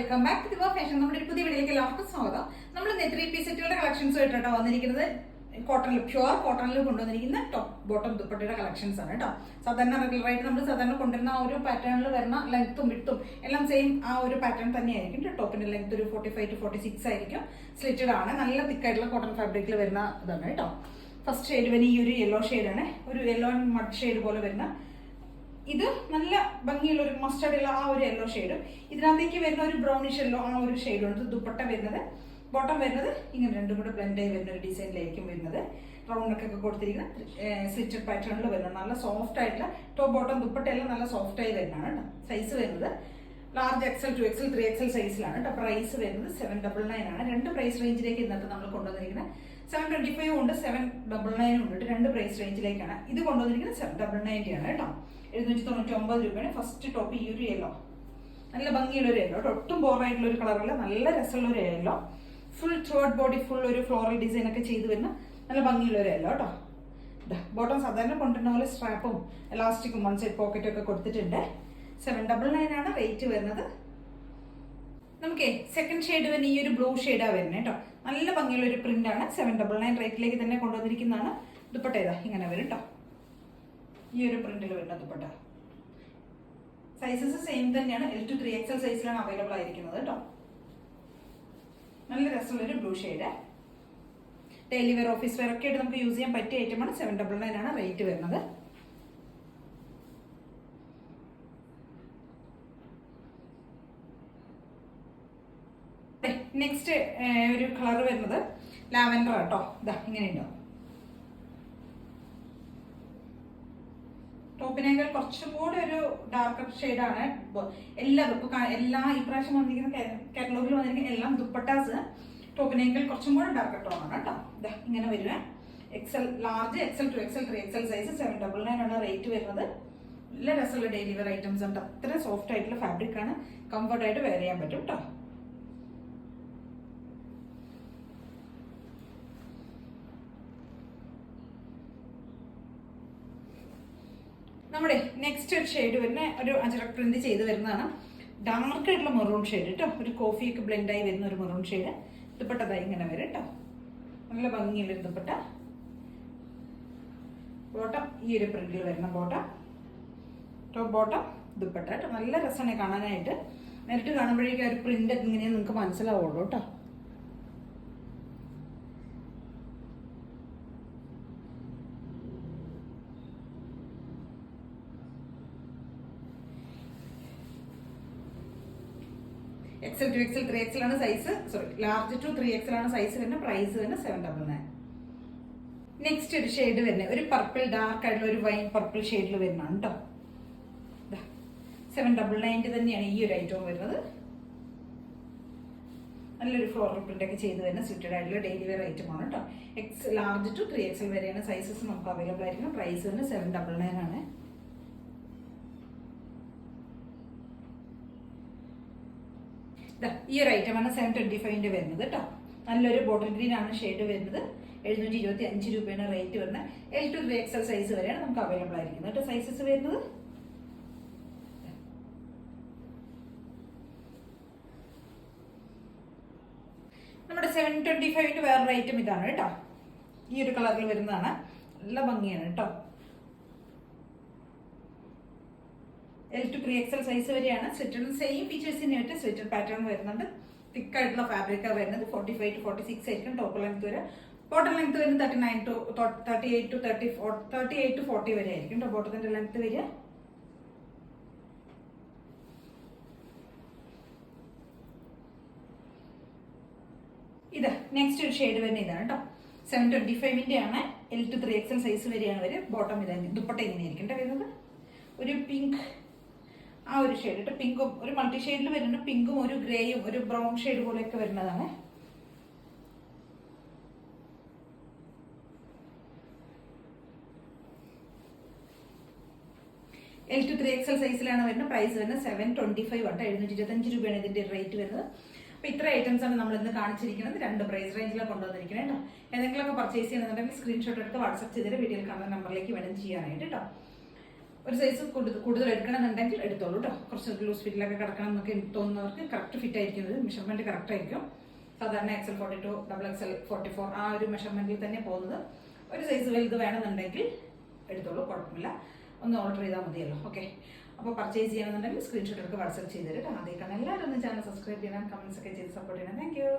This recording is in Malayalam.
വെൽക്കം ബാക്ക് ടു ദിവ ഫാഷൻ. നമ്മുടെ ഒരു പുതിയ വീഡിയോയിലേക്ക് എല്ലാവർക്കും സ്വാഗതം. നമ്മൾ ഇന്ന് 3 പീസ് സെറ്റുകളുടെ കളക്ഷൻസ് ആയിട്ടോ വന്നിരിക്കുന്നത്. കോട്ടണിൽ പ്യുവർ കോട്ടണിൽ കൊണ്ടുവന്നിരിക്കുന്ന ടോപ്പ് ബോട്ടം ദുപ്പട്ടയുടെ കളക്ഷൻസ് ആണ് കേട്ടോ. സാധാരണ റെഗുലറായിട്ട് നമ്മൾ സാധാരണ കൊണ്ടുവരുന്ന ആ ഒരു പാറ്റേണിൽ വരുന്ന ലെങ്ത്തും വിട്ടും എല്ലാം സെയിം ആ ഒരു പാറ്റേൺ തന്നെയായിരിക്കും. ടോപ്പിന്റെ ലെങ്ത് ഒരു 45 to 46 ആയിരിക്കും. സ്ലിറ്റഡ് ആണ്, നല്ല തിക്കായിട്ടുള്ള കോട്ടൺ ഫാബ്രിക്കിൽ വരുന്ന ഇതാണ് കേട്ടോ. ഫസ്റ്റ് ഷെയ്ഡ് വരുന്ന ഈ ഒരു യെല്ലോ ഷെയ്ഡാണ്, ഒരു യെല്ലോ ആൻഡ് മഡ് ഷെയ്ഡ് പോലെ വരുന്ന ഇത് നല്ല ഭംഗിയുള്ള ഒരു മസ്റ്റർഡുള്ള ആ ഒരു യെല്ലോ ഷെയ്ഡും ഇതിനകത്തേക്ക് വരുന്ന ഒരു ബ്രൗണിഷ് യെല്ലോ ആ ഒരു ഷെയ്ഡുണ്ട്. ദുപ്പട്ട വരുന്നത് ബോട്ടം വരുന്നത് ഇങ്ങനെ രണ്ടും കൂടെ ബ്ലെൻഡ് ആയി വരുന്ന ഒരു ഡിസൈനിലായിരിക്കും വരുന്നത്. റൗണ്ട് ഒക്കെ കൊടുത്തിരിക്കുന്ന സ്ലിറ്റഡ് പാറ്റേണിൽ വരുന്നത് നല്ല സോഫ്റ്റ് ആയിട്ടുള്ള ടോപ്പ് ബോട്ടം ദുപ്പട്ട എല്ലാം നല്ല സോഫ്റ്റ് ആയി വരുന്നതാണ് കേട്ടോ. സൈസ് വരുന്നത് ലാർജ് XL 2XL 3XL സൈസിലാണ് കേട്ടോ. പ്രൈസ് വരുന്നത് 799 ആണ്. രണ്ട് പ്രൈസ് റേഞ്ചിലേക്ക് ഇന്നത്തെ നമ്മൾ കൊണ്ടുവന്നിരിക്കുന്നത് 725 ഉണ്ട്, 799 ഉണ്ട്. രണ്ട് പ്രൈസ് റേഞ്ചിലേക്കാണ് ഇത് കൊണ്ടുവന്നിരിക്കുന്നത്. 790 ആണ് കേട്ടോ. 799 രൂപയാണ്. ഫസ്റ്റ് ടോപ്പ് ഈ ഒരു യെല്ലോ, നല്ല ഭംഗിയുള്ള ഒരു യെല്ലോ, ഒട്ടും ബോറായിട്ടുള്ള ഒരു കളറുള്ള നല്ല രസമുള്ള ഒരു yellow. Full throat body full ഒരു ഫ്ലോറൽ ഡിസൈൻ ഒക്കെ ചെയ്ത് വരുന്ന നല്ല ഭംഗിയുള്ള ഒരു യെല്ലോ കേട്ടോ. ബോട്ടം സാധാരണ കൊണ്ടുവരുന്ന പോലെ സ്ട്രാപ്പും എലാസ്റ്റിക്കും വൺ സൈഡ് പോക്കറ്റും ഒക്കെ കൊടുത്തിട്ടുണ്ട്. 799 ആണ് റേറ്റ് വരുന്നത്. നമുക്ക് സെക്കൻഡ് ഷെയ്ഡ് വരുന്ന ഈ ഒരു ബ്ലൂ ഷെയ്ഡാണ് വരുന്നത് കേട്ടോ. നല്ല ഭംഗിയുള്ള ഒരു പ്രിന്റ് ആണ്. 799 റേറ്റിലേക്ക് തന്നെ കൊണ്ടുവന്നിരിക്കുന്നതാണ്. ദുപ്പട്ട ഇതാ ഇങ്ങനെ വരും കേട്ടോ. ഈ ഒരു പ്രിന്റിൽ വരുന്ന ദുപ്പട്ട. സൈസസ് സെയിം തന്നെയാണ്. L to 3XL സൈസിലാണ് അവൈലബിൾ ആയിരിക്കുന്നത് കേട്ടോ. നല്ല രസമുള്ളൊരു blue shade. Daily wear office wear ഒക്കെ ആയിട്ട് നമുക്ക് യൂസ് ചെയ്യാൻ പറ്റിയ ഐറ്റമാണ്. 799 ആണ് റേറ്റ് വരുന്നത്. നെക്സ്റ്റ് ഒരു കളർ വരുന്നത് ലാവൻഡർ കേട്ടോ. ഇതാ ഇങ്ങനെയുണ്ടോ. ടോപ്പിനേക്കാൾ കുറച്ചും കൂടെ ഒരു ഡാർക്കർ ഷെയ്ഡാണ്. എല്ലാ ഈ പ്രാവശ്യം വന്നിരിക്കുന്ന കാറ്റലോഗിൽ വന്നിരിക്കുന്ന എല്ലാം ദുപ്പട്ടാസ് ടോപ്പിനേക്കാൾ കുറച്ചും കൂടെ ഡാർക്കർ ടോൺ ആണ് കേട്ടോ. ഇതാ ഇങ്ങനെ വരുവേ. XL large XL 2XL 3XL size 799 ആണ് റേറ്റ് വരുന്നത്. നല്ല രസമുള്ള ഡെയിലി വെയർ ഐറ്റംസ് ഉണ്ട്. അത്ര സോഫ്റ്റ് ആയിട്ടുള്ള ഫാബ്രിക് ആണ്. കംഫർട്ടായിട്ട് വെയർ ചെയ്യാൻ പറ്റും കേട്ടോ. നമ്മുടെ നെക്സ്റ്റ് ഒരു ഷെയ്ഡ് വരുന്ന ഒരു അജറക് പ്രിന്റ് ചെയ്ത് വരുന്നതാണ്. ഡാർക്ക് ആയിട്ടുള്ള മെറൂൺ ഷെയ്ഡ് കേട്ടോ. ഒരു കോഫിയൊക്കെ ബ്ലെൻഡ് ആയി വരുന്ന ഒരു മെറൂൺ ഷെയ്ഡ്. ദുപ്പട്ടതായി ഇങ്ങനെ വരും കേട്ടോ. നല്ല ഭംഗിയുള്ള ഒരു ദുപ്പട്ട. ബോട്ടം ഈ ഒരു പ്രിന്റിൽ വരുന്ന ബോട്ടം, ടോപ്പ് ബോട്ടം ദുപ്പട്ട കേട്ടോ. നല്ല രസമാണ് കാണാനായിട്ട്. നേരിട്ട് കാണുമ്പോഴേക്കും ഒരു പ്രിന്റ് ഇങ്ങനെയാണ് നിങ്ങൾക്ക് മനസ്സിലാവുള്ളൂ കേട്ടോ. XL 2XL 3XL ആണ് സൈസ്. ലാർജ് ടു 3XL ആണ് സൈസ് വരുന്നത്. പ്രൈസ് വരുന്നത് 799. നെക്സ്റ്റ് ഒരു ഷെയ്ഡ് വരുന്നത് ഒരു പർപ്പിൾ ഡാർക്ക് ആയിട്ടുള്ള ഒരു വൈൻ പർപ്പിൾ ഷെയ്ഡിൽ വരുന്നതാണ് കേട്ടോ. 799 തന്നെയാണ് ഈ ഒരു ഐറ്റം വരുന്നത്. നല്ലൊരു ഫ്ലോറൽ പ്രിന്റ് ഒക്കെ ചെയ്ത് വരുന്ന സ്ലിറ്റഡ് ആയിട്ടുള്ള ഡെയിലി വെയർ ഐറ്റം ആണ് കേട്ടോ. ലാർജ് ടു 3XL വരെയാണ് സൈസസ് നമുക്ക് അവൈലബിൾ ആയിരിക്കുന്നത്. പ്രൈസ് വരുന്നത് 799 ആണ്. ഈ ഒരു ഐറ്റമാണ് 725 വരുന്നത് കേട്ടോ. നല്ലൊരു ബോട്ടിൽ ഗ്രീൻ ആണ് ഷെയ്ഡ് വരുന്നത്. 725 രൂപയാണ് റേറ്റ് വരുന്നത്. L to 3XL സൈസ് വരെയാണ് നമുക്ക് അവൈലബിൾ ആയിരിക്കുന്നത് കേട്ടോ. സൈസസ് വരുന്നത് നമ്മുടെ 725 വേറൊരു ഐറ്റം ഇതാണ് കേട്ടോ. ഈ ഒരു കളറിൽ വരുന്നതാണ്. നല്ല ഭംഗിയാണ് കേട്ടോ. L to 3XL സൈസ് വരെയാണ്. സ്ലിറ്റഡ് സെയിം ഫീച്ചേഴ്സിന് ആയിട്ട് സ്ലിറ്റഡ് പാറ്റേൺ വരുന്നുണ്ട്. തിക്ക് ആയിട്ടുള്ള ഫാബ്രിക്കാണ് വരുന്നത്. 45 to 46 ആയിരിക്കും ടോപ്പ് ലെങ്ത് വരെ. ബോട്ടം ലെങ്ത് വരുന്നത് 38 to 40 വരെ ആയിരിക്കും ബോട്ടത്തിന്റെ ലെങ്ത് വരിക. ഇത് നെക്സ്റ്റ് ഒരു ഷെയ്ഡ് വരുന്ന ഇതാണ് കേട്ടോ. 725 ആണ്. L to 3XL സൈസ് വരെയാണ് വരെ. ബോട്ടം ഇതാണ്. ദുപ്പട്ട ഇങ്ങനെയായിരിക്കും വരുന്നത്. ഒരു പിങ്ക് ആ ഒരു ഷെയ്ഡ് കേട്ടോ. പിങ്കും ഒരു മൾട്ടി ഷെയ്ഡിൽ വരുന്ന പിങ്കും ഒരു ഗ്രേയും ഒരു ബ്രൗൺ ഷെയ്ഡ് പോലെയൊക്കെ വരുന്നതാണ്. L to 3XL സൈസിലാണ് വരുന്നത്. പ്രൈസ് വരുന്നത് 725 ആട്ടോ. 725 രൂപയാണ് ഇതിന്റെ റേറ്റ് വരുന്നത്. അപ്പൊ ഇത്ര ഐറ്റംസ് ആണ് നമ്മൾ ഇന്ന് കാണിച്ചിരിക്കുന്നത്. രണ്ട് പ്രൈസ് റേഞ്ചിലാണ് കൊണ്ടുവന്നിരിക്കുന്നത് കേട്ടോ. എന്തെങ്കിലുമൊക്കെ പർച്ചേസ് ചെയ്യുന്നുണ്ടെങ്കിൽ സ്ക്രീൻഷോട്ട് എടുത്ത് വാട്സ്ആപ്പ് ചെയ്തിട്ട് വീഡിയോയിൽ കാണുന്ന നമ്പറിലേക്ക് വേണം ചെയ്യാനായിട്ട് കേട്ടോ. ഒരു സൈസ് കൂടുതൽ എടുക്കണമെന്നുണ്ടെങ്കിൽ എടുത്തോളൂ കേട്ടോ. കുറച്ച് ലൂസ് ഫിറ്റിലൊക്കെ കിടക്കണം എന്നൊക്കെ തോന്നുന്നവർക്ക് കറക്റ്റ് ഫിറ്റ് ആയിരിക്കുന്നത്, മെഷർമെന്റ് കറക്റ്റ് ആയിരിക്കും. സാധാരണ XL42, XXL44 ആ ഒരു മെഷർമെന്റിൽ തന്നെ പോകുന്നത്. ഒരു സൈസ് വലുത് വേണമെന്നുണ്ടെങ്കിൽ എടുത്തോളൂ, കുഴപ്പമില്ല. ഒന്ന് ഓർഡർ ചെയ്താൽ മതിയല്ലോ. ഓക്കെ, അപ്പോൾ പർച്ചേസ് ചെയ്യണമെന്നുണ്ടെങ്കിൽ സ്ക്രീൻഷോട്ട് എടുത്ത് വാട്സ്ആപ്പ് ചെയ്ത് തരും. ആദ്യം എല്ലാവരും ഒന്ന് ചാനൽ സബ്സ്ക്രൈബ് ചെയ്യണം, കമന്റ്സ് ഒക്കെ ചെയ്ത് സപ്പോർട്ട് ചെയ്യണം. Thank you.